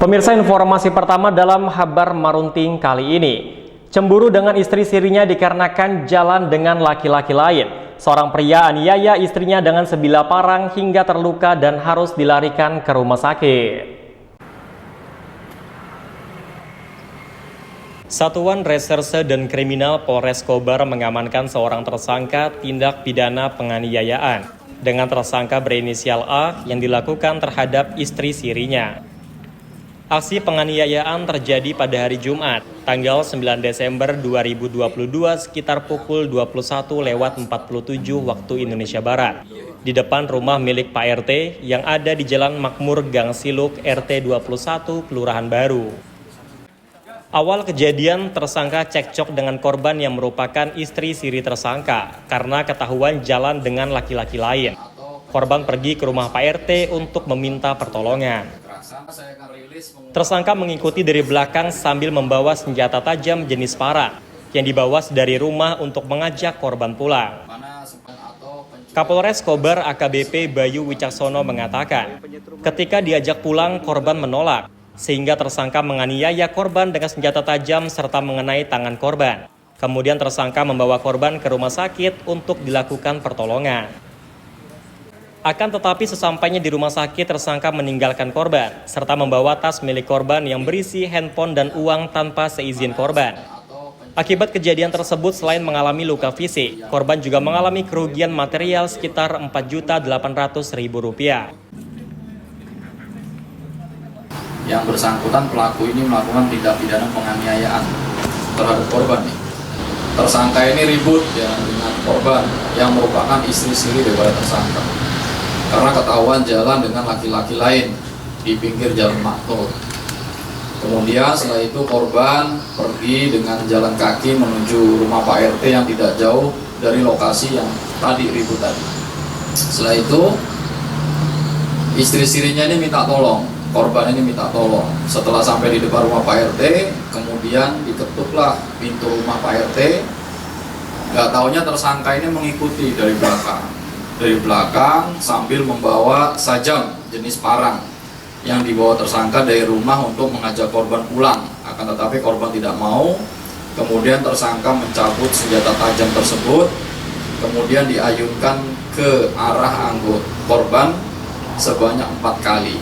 Pemirsa, informasi pertama dalam Habar Marunting kali ini. Cemburu dengan istri sirinya dikarenakan jalan dengan laki-laki lain. Seorang pria aniaya istrinya dengan sebilah parang hingga terluka dan harus dilarikan ke rumah sakit. Satuan Reserse dan Kriminal Polres Kobar mengamankan seorang tersangka tindak pidana penganiayaan dengan tersangka berinisial A yang dilakukan terhadap istri sirinya. Aksi penganiayaan terjadi pada hari Jumat, tanggal 9 Desember 2022 sekitar pukul 21.47 waktu Indonesia Barat, di depan rumah milik Pak RT yang ada di Jalan Makmur Gang Siluk RT 21 Kelurahan Baru. Awal kejadian, tersangka cekcok dengan korban yang merupakan istri siri tersangka karena ketahuan jalan dengan laki-laki lain. Korban pergi ke rumah Pak RT untuk meminta pertolongan. Tersangka mengikuti dari belakang sambil membawa senjata tajam jenis parang yang dibawa dari rumah untuk mengajak korban pulang. Kapolres Kobar AKBP Bayu Wicaksono mengatakan, ketika diajak pulang korban menolak, sehingga tersangka menganiaya korban dengan senjata tajam serta mengenai tangan korban. Kemudian tersangka membawa korban ke rumah sakit untuk dilakukan pertolongan. Akan tetapi sesampainya di rumah sakit, tersangka meninggalkan korban, serta membawa tas milik korban yang berisi handphone dan uang tanpa seizin korban. Akibat kejadian tersebut, selain mengalami luka fisik, korban juga mengalami kerugian material sekitar Rp4.800.000. Yang bersangkutan pelaku ini melakukan tindak pidana penganiayaan terhadap korban. Tersangka ini ribut ya dengan korban yang merupakan istri siri daripada tersangka, karena ketahuan jalan dengan laki-laki lain di pinggir jalan Makmur. Kemudian setelah itu korban pergi dengan jalan kaki menuju rumah Pak RT yang tidak jauh dari lokasi yang tadi ribut tadi. Setelah itu istri sirinya ini minta tolong, korban ini minta tolong. Setelah sampai di depan rumah Pak RT, kemudian diketuklah pintu rumah Pak RT. Gak taunya tersangka ini mengikuti dari belakang sambil membawa sajam jenis parang yang dibawa tersangka dari rumah untuk mengajak korban pulang. Akan tetapi korban tidak mau. Kemudian tersangka mencabut senjata tajam tersebut, kemudian diayunkan ke arah anggota korban sebanyak 4 kali.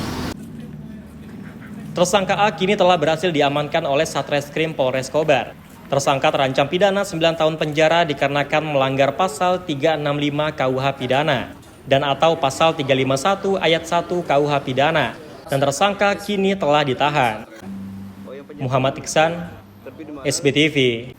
Tersangka A kini telah berhasil diamankan oleh Satreskrim Polres Kobar. Tersangka terancam pidana 9 tahun penjara dikarenakan melanggar pasal 365 KUH Pidana dan atau pasal 351 ayat 1 KUH Pidana, dan tersangka kini telah ditahan. Muhammad Iksan, SBTV.